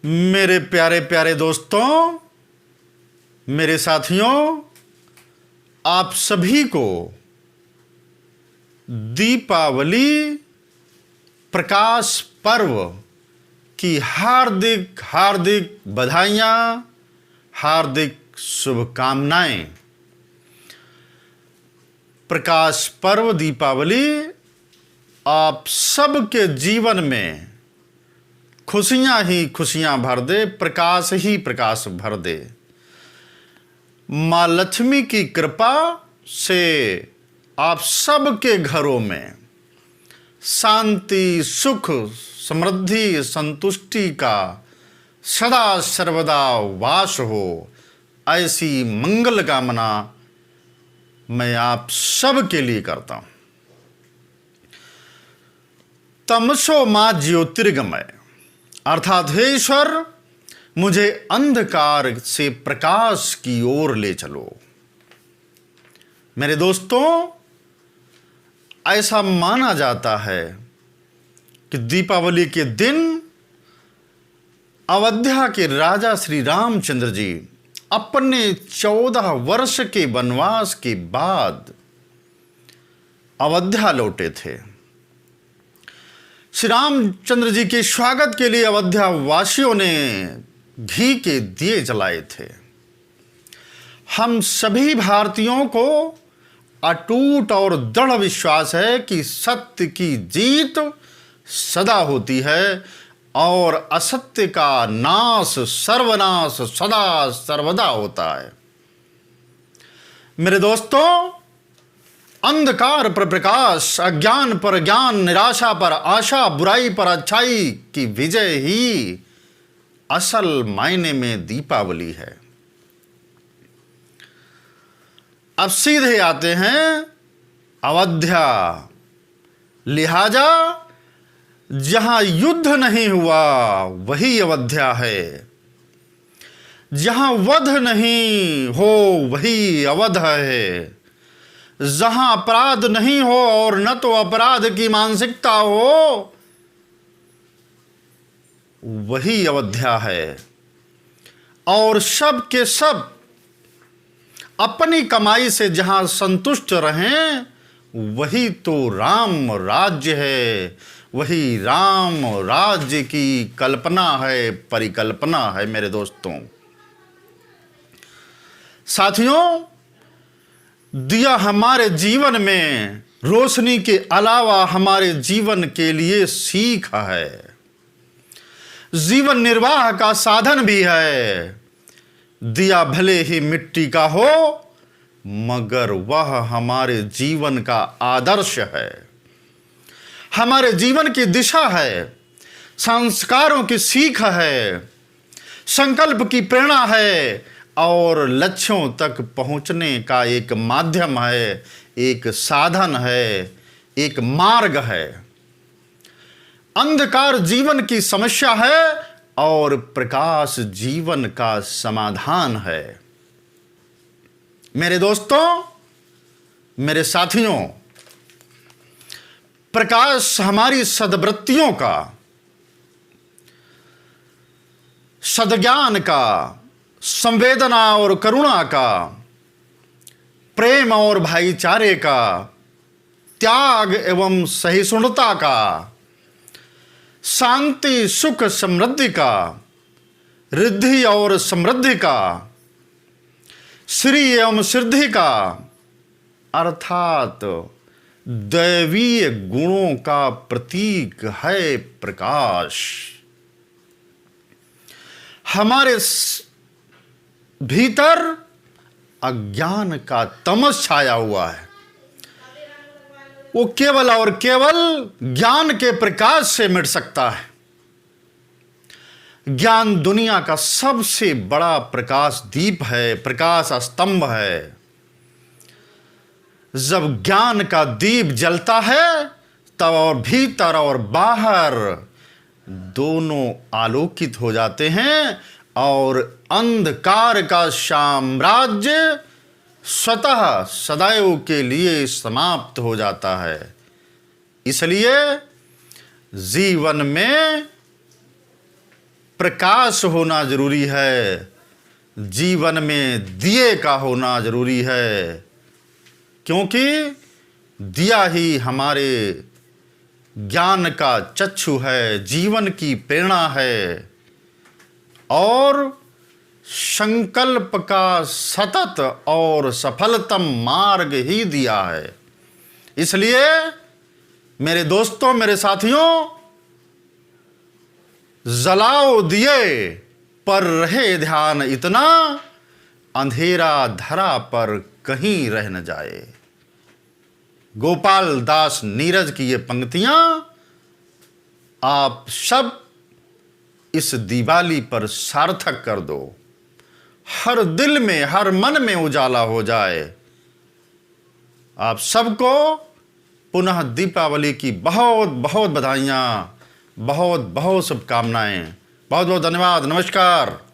मेरे प्यारे प्यारे दोस्तों, मेरे साथियों, आप सभी को दीपावली प्रकाश पर्व की हार्दिक हार्दिक बधाइयाँ, हार्दिक शुभकामनाएं। प्रकाश पर्व दीपावली आप सबके जीवन में खुशियां ही खुशियां भर दे, प्रकाश ही प्रकाश भर दे। माँ लक्ष्मी की कृपा से आप सबके घरों में शांति, सुख, समृद्धि, संतुष्टि का सदा सर्वदा वास हो, ऐसी मंगल कामना मैं आप सबके लिए करता हूं। तमसो मा ज्योतिर्गमय, अर्थात हे ईश्वर, मुझे अंधकार से प्रकाश की ओर ले चलो। मेरे दोस्तों, ऐसा माना जाता है कि दीपावली के दिन अयोध्या के राजा श्री रामचंद्र जी अपने 14 वर्ष के वनवास के बाद अयोध्या लौटे थे। श्री रामचंद्र जी के स्वागत के लिए अयोध्या वासियों ने घी के दिए जलाए थे। हम सभी भारतीयों को अटूट और दृढ़ विश्वास है कि सत्य की जीत सदा होती है और असत्य का नाश, सर्वनाश सदा सर्वदा होता है। मेरे दोस्तों, अंधकार पर प्रकाश, अज्ञान पर ज्ञान, निराशा पर आशा, बुराई पर अच्छाई की विजय ही असल मायने में दीपावली है। अब सीधे आते हैं अयोध्या। लिहाजा जहां युद्ध नहीं हुआ वही अयोध्या है, जहां वध नहीं हो वही अवध है, जहां अपराध नहीं हो और न तो अपराध की मानसिकता हो वही अयोध्या है। और सब के सब अपनी कमाई से जहां संतुष्ट रहें वही तो राम राज्य है, वही राम राज्य की कल्पना है, परिकल्पना है। मेरे दोस्तों, साथियों, दिया हमारे जीवन में रोशनी के अलावा हमारे जीवन के लिए सीख है, जीवन निर्वाह का साधन भी है। दिया भले ही मिट्टी का हो मगर वह हमारे जीवन का आदर्श है, हमारे जीवन की दिशा है, संस्कारों की सीख है, संकल्प की प्रेरणा है और लक्ष्यों तक पहुंचने का एक माध्यम है, एक साधन है, एक मार्ग है। अंधकार जीवन की समस्या है और प्रकाश जीवन का समाधान है। मेरे दोस्तों, मेरे साथियों, प्रकाश हमारी सद्वृत्तियों का, सद्ज्ञान का, संवेदना और करुणा का, प्रेम और भाईचारे का, त्याग एवं सहिष्णुता का, शांति, सुख, समृद्धि का, रिद्धि और समृद्धि का, श्री एवं सिद्धि का, अर्थात दैवीय गुणों का प्रतीक है प्रकाश। हमारे भीतर अज्ञान का तमस छाया हुआ है, वो केवल और केवल ज्ञान के प्रकाश से मिट सकता है। ज्ञान दुनिया का सबसे बड़ा प्रकाश दीप है, प्रकाश स्तंभ है। जब ज्ञान का दीप जलता है तब और भीतर और बाहर दोनों आलोकित हो जाते हैं और अंधकार का साम्राज्य स्वतः सदैव के लिए समाप्त हो जाता है। इसलिए जीवन में प्रकाश होना जरूरी है, जीवन में दिए का होना जरूरी है, क्योंकि दिया ही हमारे ज्ञान का चक्षु है, जीवन की प्रेरणा है और संकल्प का सतत और सफलतम मार्ग ही दिया है। इसलिए मेरे दोस्तों, मेरे साथियों, जलाओ दिए पर रहे ध्यान इतना, अंधेरा धरा पर कहीं रह न जाए। गोपाल दास नीरज की ये पंक्तियां आप सब इस दिवाली पर सार्थक कर दो, हर दिल में, हर मन में उजाला हो जाए। आप सबको पुनः दीपावली की बहुत बहुत बधाइयाँ, बहुत बहुत शुभकामनाएं। बहुत बहुत धन्यवाद। नमस्कार।